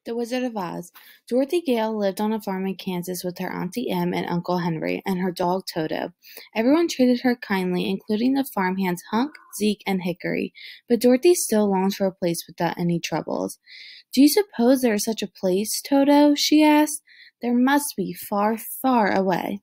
The Wizard of Oz. Dorothy Gale lived on a farm in Kansas with her Auntie Em and Uncle Henry and her dog Toto. Everyone treated her kindly, including the farmhands Hunk, Zeke, and Hickory, but Dorothy still longed for a place without any troubles. Do you suppose there is such a place, Toto? She asked. There must be, far, far away.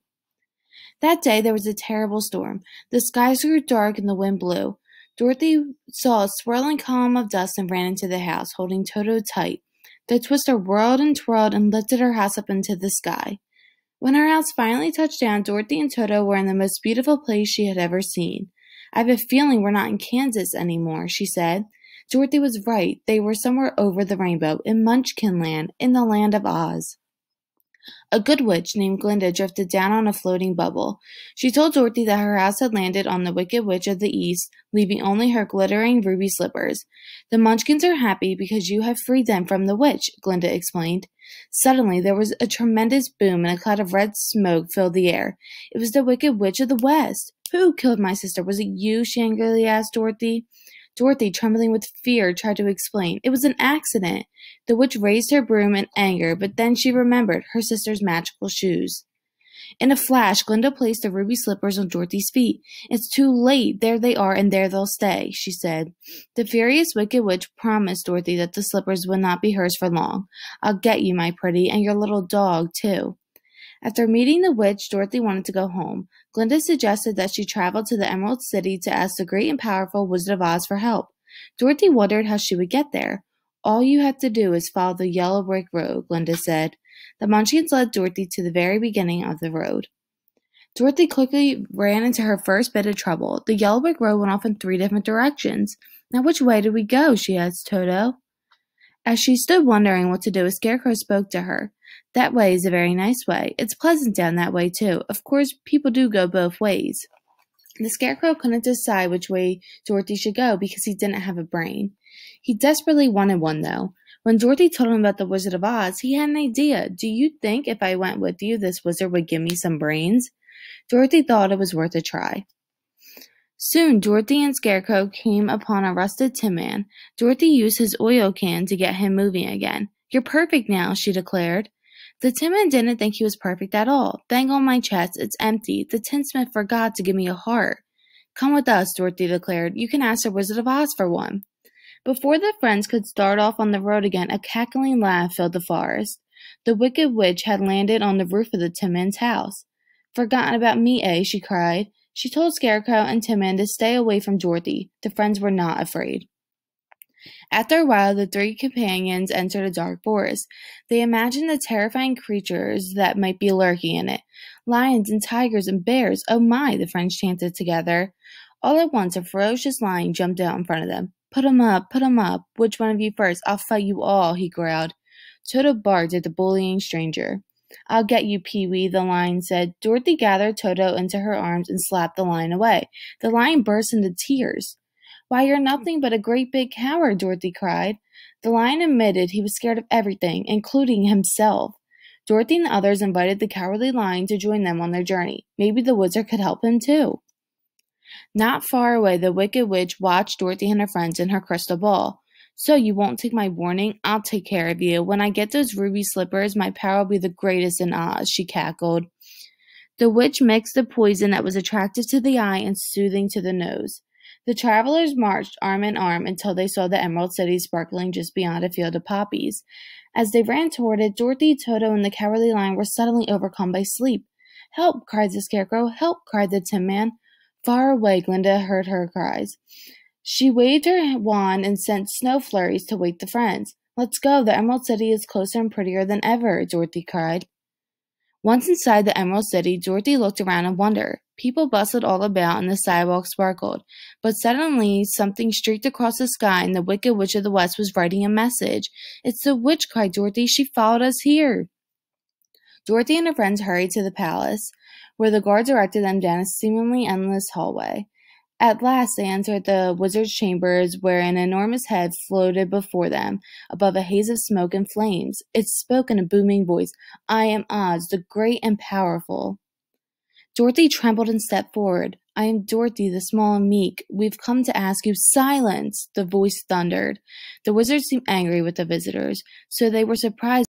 That day there was a terrible storm. The skies grew dark and the wind blew. Dorothy saw a swirling column of dust and ran into the house, holding Toto tight. The twister whirled and twirled and lifted her house up into the sky. When her house finally touched down, Dorothy and Toto were in the most beautiful place she had ever seen. I have a feeling we're not in Kansas anymore, she said. Dorothy was right. They were somewhere over the rainbow, in Munchkin Land, in the land of Oz. A good witch named Glinda drifted down on a floating bubble. She told Dorothy that her house had landed on the Wicked Witch of the East, leaving only her glittering ruby slippers. The Munchkins are happy because you have freed them from the witch, Glinda explained. Suddenly there was a tremendous boom and a cloud of red smoke filled the air. It was the Wicked Witch of the West. Who killed my sister? Was it you? She angrily asked Dorothy. Dorothy, trembling with fear, tried to explain. It was an accident. The witch raised her broom in anger, but then she remembered her sister's magical shoes. In a flash, Glinda placed the ruby slippers on Dorothy's feet. It's too late. There they are, and there they'll stay, she said. The furious Wicked Witch promised Dorothy that the slippers would not be hers for long. I'll get you, my pretty, and your little dog, too. After meeting the witch, Dorothy wanted to go home. Glinda suggested that she travel to the Emerald City to ask the great and powerful Wizard of Oz for help. Dorothy wondered how she would get there. All you have to do is follow the yellow brick road, Glinda said. The Munchkins led Dorothy to the very beginning of the road. Dorothy quickly ran into her first bit of trouble. The yellow brick road went off in 3 different directions. Now which way do we go? She asked Toto. As she stood wondering what to do, a Scarecrow spoke to her. That way is a very nice way. It's pleasant down that way, too. Of course, people do go both ways. The Scarecrow couldn't decide which way Dorothy should go because he didn't have a brain. He desperately wanted one, though. When Dorothy told him about the Wizard of Oz, he had an idea. Do you think if I went with you, this wizard would give me some brains? Dorothy thought it was worth a try. Soon, Dorothy and Scarecrow came upon a rusted Tinman. Dorothy used his oil can to get him moving again. You're perfect now, she declared. The Tinman didn't think he was perfect at all. Bang on my chest, it's empty. The tinsmith forgot to give me a heart. Come with us, Dorothy declared. You can ask the Wizard of Oz for one. Before the friends could start off on the road again, a cackling laugh filled the forest. The Wicked Witch had landed on the roof of the Tinman's house. Forgotten about me, eh? She cried. She told Scarecrow and Tinman to stay away from Dorothy. The friends were not afraid. After a while, the 3 companions entered a dark forest. They imagined the terrifying creatures that might be lurking in it. Lions and tigers and bears. Oh my, the friends chanted together. All at once, a ferocious lion jumped out in front of them. Put 'em up, put 'em up. Which one of you first? I'll fight you all, he growled. Toto barked at the bullying stranger. I'll get you, Pee-wee, the lion said. Dorothy gathered Toto into her arms and slapped the lion away. The lion burst into tears. Why, you're nothing but a great big coward, Dorothy cried. The lion admitted he was scared of everything, including himself. Dorothy and the others invited the cowardly lion to join them on their journey. Maybe the wizard could help him, too. Not far away, the Wicked Witch watched Dorothy and her friends in her crystal ball. So you won't take my warning? I'll take care of you. When I get those ruby slippers, my power will be the greatest in Oz, she cackled. The witch mixed a poison that was attractive to the eye and soothing to the nose. The travelers marched arm in arm until they saw the Emerald City sparkling just beyond a field of poppies. As they ran toward it, Dorothy, Toto, and the cowardly lion were suddenly overcome by sleep. Help! Cried the Scarecrow. Help! Cried the Tin Man. Far away, Glinda heard her cries. She waved her wand and sent snow flurries to wake the friends. Let's go. The Emerald City is closer and prettier than ever, Dorothy cried. Once inside the Emerald City, Dorothy looked around and wondered. People bustled all about and the sidewalks sparkled. But suddenly, something streaked across the sky and the Wicked Witch of the West was writing a message. It's the witch, cried Dorothy. She followed us here. Dorothy and her friends hurried to the palace, where the guards directed them down a seemingly endless hallway. At last they entered the wizard's chambers, where an enormous head floated before them, above a haze of smoke and flames. It spoke in a booming voice, I am Oz, the great and powerful. Dorothy trembled and stepped forward. I am Dorothy, the small and meek. We've come to ask you silence, the voice thundered. The wizards seemed angry with the visitors, so they were surprised